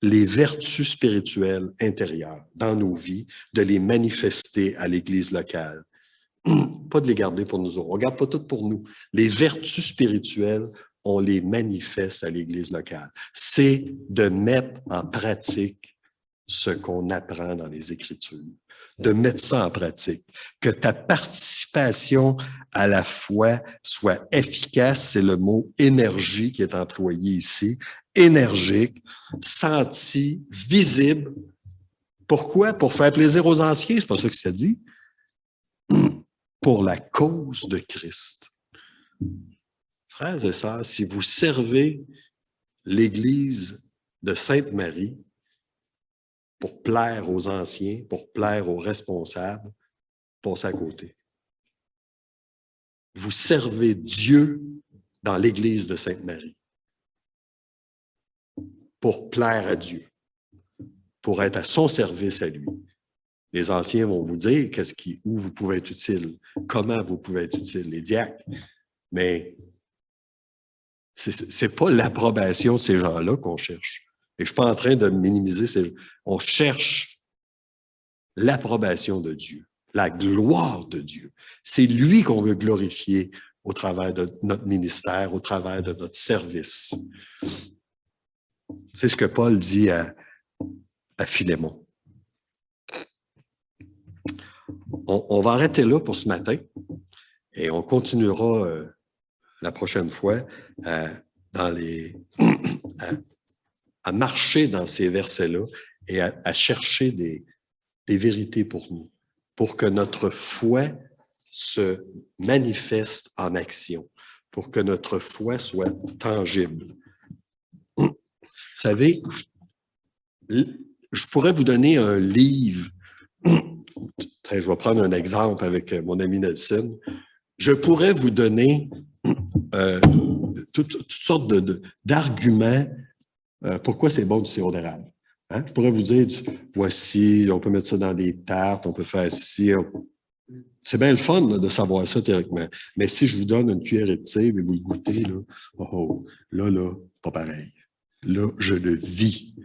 les vertus spirituelles intérieures dans nos vies, de les manifester à l'Église locale. Pas de les garder pour nous autres. On ne garde pas tout pour nous. Les vertus spirituelles, on les manifeste à l'Église locale. C'est de mettre en pratique ce qu'on apprend dans les Écritures, de mettre ça en pratique. Que ta participation à la foi soit efficace, c'est le mot énergie qui est employé ici, énergique, senti, visible. Pourquoi? Pour faire plaisir aux anciens, c'est pas ça que ça dit. Pour la cause de Christ. Frères et sœurs, si vous servez l'Église de Sainte-Marie pour plaire aux anciens, pour plaire aux responsables, passez à côté. Vous servez Dieu dans l'Église de Sainte-Marie pour plaire à Dieu, pour être à son service à lui. Les anciens vont vous dire où vous pouvez être utile, comment vous pouvez être utile, les diacres. Mais C'est pas l'approbation de ces gens-là qu'on cherche. Et je suis pas en train de minimiser ces gens. On cherche l'approbation de Dieu, la gloire de Dieu. C'est lui qu'on veut glorifier au travers de notre ministère, au travers de notre service. C'est ce que Paul dit à Philémon. On va arrêter là pour ce matin et on continuera la prochaine fois à marcher dans ces versets-là et à chercher des vérités pour nous, pour que notre foi se manifeste en action, pour que notre foi soit tangible. Vous savez, je pourrais vous donner un livre. Je vais prendre un exemple avec mon ami Nelson. Je pourrais vous donner toutes sortes d'arguments pourquoi c'est bon du sirop d'érable. Hein? Je pourrais vous dire, voici, on peut mettre ça dans des tartes, on peut faire ci. C'est bien le fun là, de savoir ça théoriquement. Mais si je vous donne une cuillerée de thé et vous le goûtez, là, pas pareil. Là, je le vis.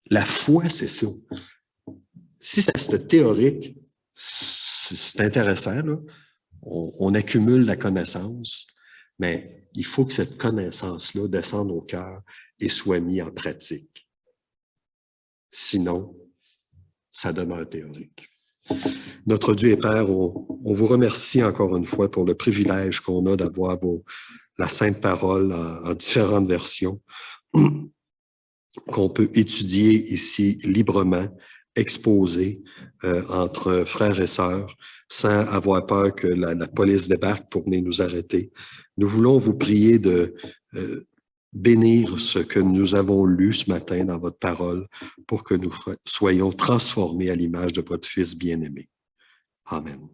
La foi, c'est ça. Si c'est théorique, c'est intéressant, là. On accumule la connaissance, mais il faut que cette connaissance-là descende au cœur et soit mise en pratique. Sinon, ça demeure théorique. Notre Dieu et Père, on vous remercie encore une fois pour le privilège qu'on a d'avoir la Sainte Parole en différentes versions, qu'on peut étudier ici librement, exposer entre frères et sœurs, sans avoir peur que la police débarque pour venir nous arrêter. Nous voulons vous prier de bénir ce que nous avons lu ce matin dans votre parole pour que nous soyons transformés à l'image de votre Fils bien-aimé. Amen.